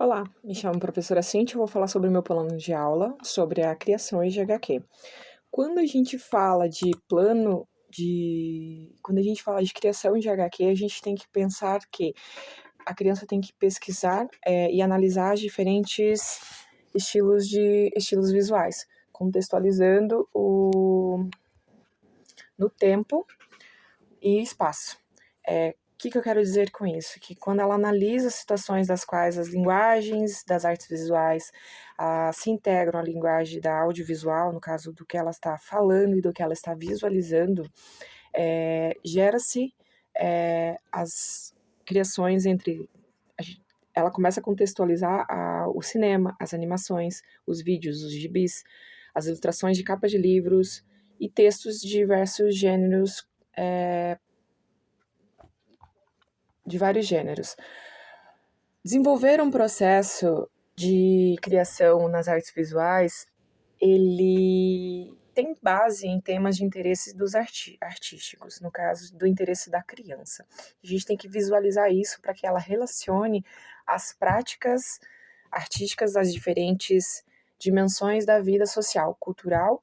Olá, me chamo professora Cintia e vou falar sobre o meu plano de aula, sobre a criação de HQ. Quando a gente fala de quando a gente fala de criação de HQ, a gente tem que pensar que a criança tem que pesquisar e analisar os diferentes estilos visuais, contextualizando no tempo e espaço. O que eu quero dizer com isso? Que quando ela analisa situações das quais as linguagens das artes visuais se integram à linguagem da audiovisual, no caso do que ela está falando e do que ela está visualizando, gera-se as criações entre. Ela começa a contextualizar o cinema, as animações, os vídeos, os gibis, as ilustrações de capas de livros e textos de diversos gêneros, de vários gêneros. Desenvolver um processo de criação nas artes visuais, ele tem base em temas de interesse dos artísticos, no caso do interesse da criança. A gente tem que visualizar isso para que ela relacione as práticas artísticas das diferentes dimensões da vida social, cultural,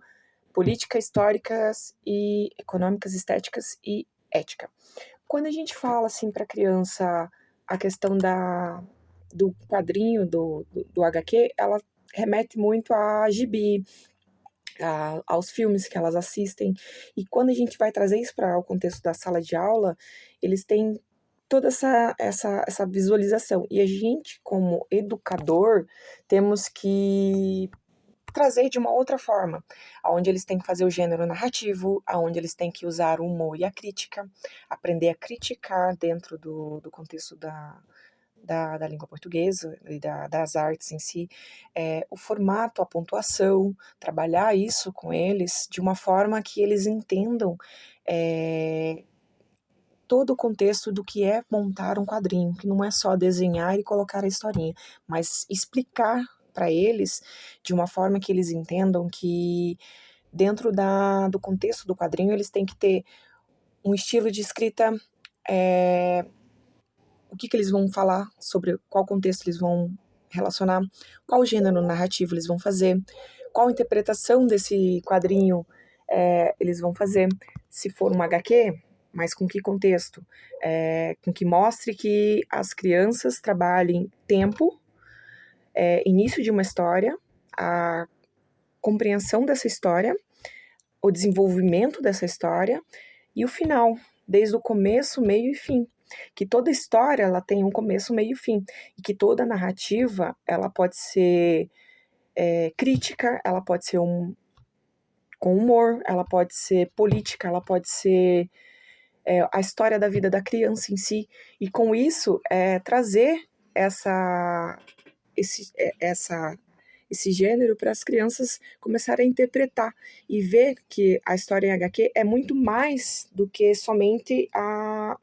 política, históricas e econômicas, estéticas e ética. Quando a gente fala assim para a criança a questão do quadrinho, do HQ, ela remete muito a gibi, aos filmes que elas assistem. E quando a gente vai trazer isso para o contexto da sala de aula, eles têm toda essa visualização. E a gente, como educador, temos que trazer de uma outra forma, onde eles têm que fazer o gênero narrativo, onde eles têm que usar o humor e a crítica, aprender a criticar dentro do contexto da língua portuguesa e das artes em si, o formato, a pontuação, trabalhar isso com eles de uma forma que eles entendam todo o contexto do que é montar um quadrinho, que não é só desenhar e colocar a historinha, mas explicar para eles de uma forma que eles entendam que dentro do contexto do quadrinho eles têm que ter um estilo de escrita, o que eles vão falar, sobre qual contexto eles vão relacionar, qual gênero narrativo eles vão fazer, qual interpretação desse quadrinho eles vão fazer, se for uma HQ, mas com que contexto, com que mostre que as crianças trabalhem tempo, início de uma história, a compreensão dessa história, o desenvolvimento dessa história e o final, desde o começo, meio e fim. Que toda história ela tem um começo, meio e fim. E que toda narrativa ela pode ser crítica, ela pode ser com humor, ela pode ser política, ela pode ser a história da vida da criança em si. E com isso, trazer esse gênero para as crianças começarem a interpretar e ver que a história em HQ é muito mais do que somente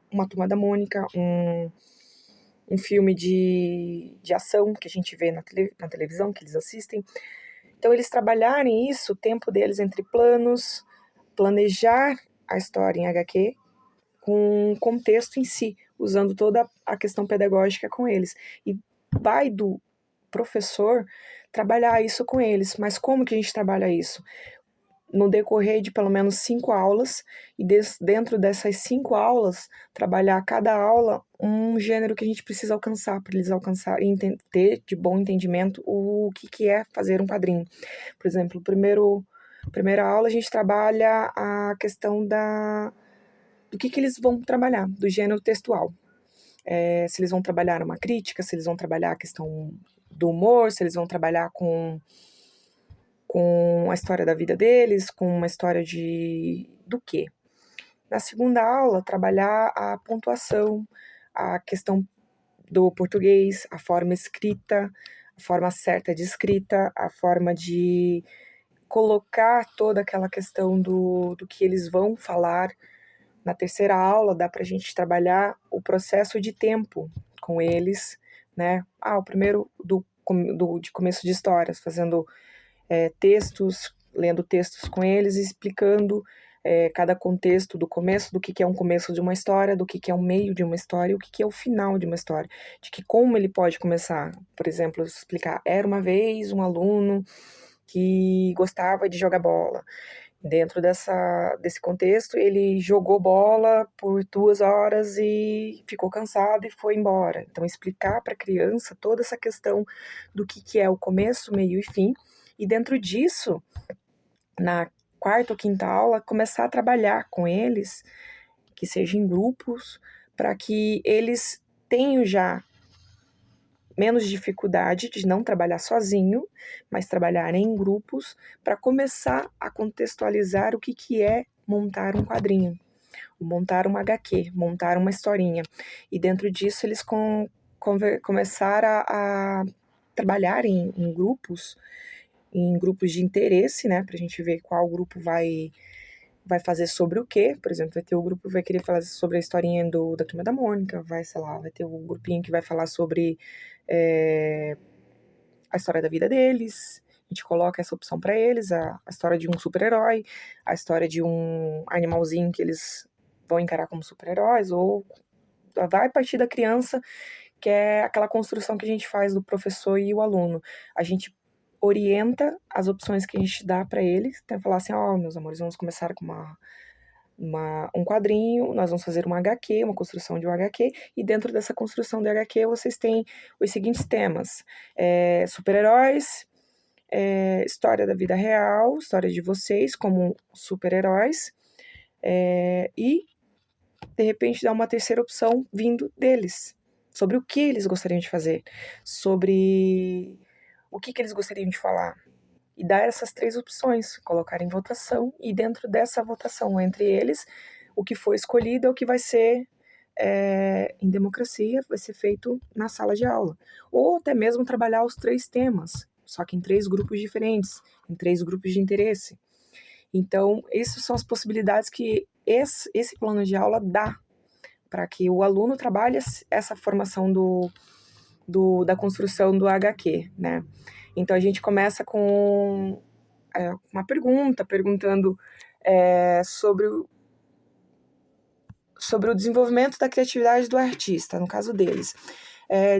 uma Turma da Mônica, um filme de ação que a gente vê na televisão, que eles assistem. Então, eles trabalharem isso, o tempo deles entre planos, planejar a história em HQ com o contexto em si, usando toda a questão pedagógica com eles. E vai do professor trabalhar isso com eles. Mas como que a gente trabalha isso? No decorrer de pelo menos 5 aulas, e dentro dessas 5 aulas, trabalhar cada aula um gênero que a gente precisa alcançar, para eles alcançarem ter de bom entendimento o que é fazer um quadrinho. Por exemplo, primeira aula a gente trabalha a questão do que eles vão trabalhar, do gênero textual. Se eles vão trabalhar uma crítica, se eles vão trabalhar a questão do humor, se eles vão trabalhar com a história da vida deles, com uma história do quê? Na segunda aula, trabalhar a pontuação, a questão do português, a forma escrita, a forma certa de escrita, a forma de colocar toda aquela questão do que eles vão falar. Na terceira aula, dá para a gente trabalhar o processo de tempo com eles, né? O primeiro de começo de histórias, fazendo textos, lendo textos com eles, explicando cada contexto do começo, do que é um começo de uma história, do que é um meio de uma história e o que é o final de uma história, de que como ele pode começar. Por exemplo, explicar, era uma vez um aluno que gostava de jogar bola. Dentro desse contexto, ele jogou bola por 2 horas e ficou cansado e foi embora. Então, explicar para a criança toda essa questão do que é o começo, meio e fim, e dentro disso, na quarta ou quinta aula, começar a trabalhar com eles, que seja em grupos, para que eles tenham já menos dificuldade de não trabalhar sozinho, mas trabalhar em grupos para começar a contextualizar o que é montar um quadrinho, montar uma HQ, montar uma historinha. E dentro disso eles começaram a trabalhar em grupos de interesse, né, para a gente ver qual grupo vai fazer sobre o quê. Por exemplo, vai ter o grupo que vai querer falar sobre a historinha da Turma da Mônica, vai ter o grupinho que vai falar sobre a história da vida deles. A gente coloca essa opção para eles, a história de um super-herói, a história de um animalzinho que eles vão encarar como super-heróis, ou vai partir da criança, que é aquela construção que a gente faz do professor e o aluno. A gente orienta as opções que a gente dá para eles, até falar assim, meus amores, vamos começar com um quadrinho, nós vamos fazer uma HQ, uma construção de um HQ, e dentro dessa construção de HQ vocês têm os seguintes temas: super-heróis, história da vida real, história de vocês como super-heróis, e de repente dar uma terceira opção vindo deles, sobre o que eles gostariam de fazer, sobre o que eles gostariam de falar. E dar essas 3 opções, colocar em votação, e dentro dessa votação entre eles, o que for escolhido é o que vai ser, em democracia, vai ser feito na sala de aula. Ou até mesmo trabalhar os 3 temas, só que em 3 grupos diferentes, em 3 grupos de interesse. Então, essas são as possibilidades que esse plano de aula dá para que o aluno trabalhe essa formação da construção do HQ, né? Então, a gente começa com uma perguntando sobre o desenvolvimento da criatividade do artista, no caso deles.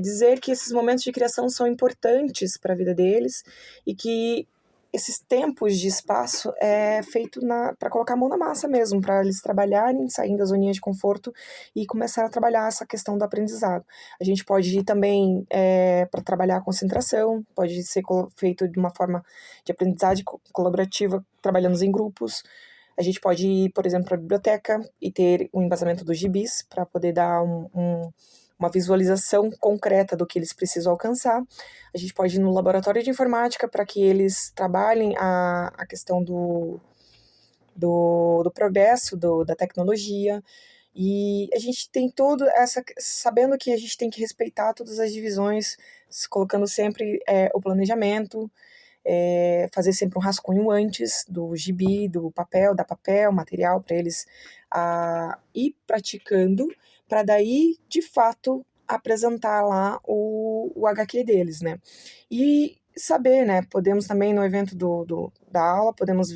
Dizer que esses momentos de criação são importantes para a vida deles e que esses tempos de espaço é feito para colocar a mão na massa mesmo, para eles trabalharem, saindo da zoninha de conforto e começar a trabalhar essa questão do aprendizado. A gente pode ir também para trabalhar a concentração, pode ser feito de uma forma de aprendizagem colaborativa, trabalhando em grupos. A gente pode ir, por exemplo, para a biblioteca e ter um embasamento dos gibis para poder dar uma visualização concreta do que eles precisam alcançar. A gente pode ir no laboratório de informática para que eles trabalhem a questão do progresso da tecnologia. E a gente tem sabendo que a gente tem que respeitar todas as divisões, colocando sempre o planejamento, fazer sempre um rascunho antes do gibi, da papel, material para eles ir praticando, para daí, de fato, apresentar lá o HQ deles, né? E saber, né? Podemos também, no evento da aula, podemos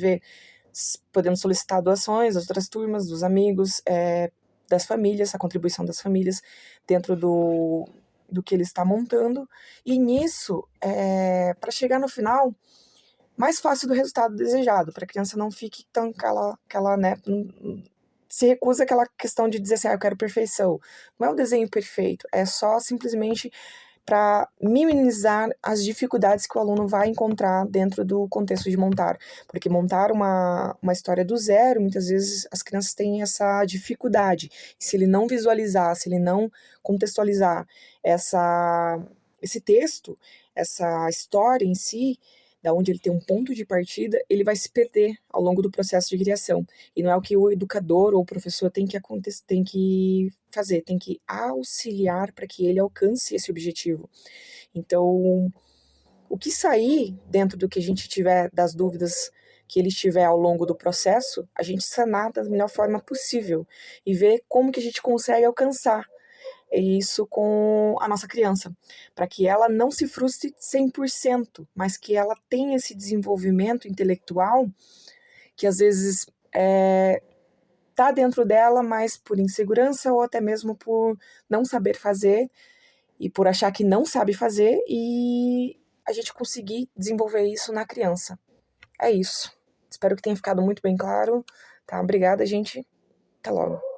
solicitar doações das outras turmas, dos amigos, das famílias, a contribuição das famílias dentro do que ele está montando, e nisso, para chegar no final, mais fácil do resultado desejado, para a criança não fique tão aquela, né, se recusa aquela questão de dizer assim, eu quero perfeição. Não é o desenho perfeito, é só simplesmente para minimizar as dificuldades que o aluno vai encontrar dentro do contexto de montar. Porque montar uma história do zero, muitas vezes as crianças têm essa dificuldade. E se ele não visualizar, se ele não contextualizar esse texto, essa história em si, da onde ele tem um ponto de partida, ele vai se perder ao longo do processo de criação. E não é o que o educador ou o professor tem que fazer, tem que auxiliar para que ele alcance esse objetivo. Então, o que sair dentro do que a gente tiver, das dúvidas que ele tiver ao longo do processo, a gente sanar da melhor forma possível e ver como que a gente consegue alcançar isso com a nossa criança, para que ela não se frustre 100%, mas que ela tenha esse desenvolvimento intelectual que às vezes tá dentro dela, mas por insegurança ou até mesmo por não saber fazer e por achar que não sabe fazer, e a gente conseguir desenvolver isso na criança. É isso. Espero que tenha ficado muito bem claro, tá? Obrigada, gente. Até logo.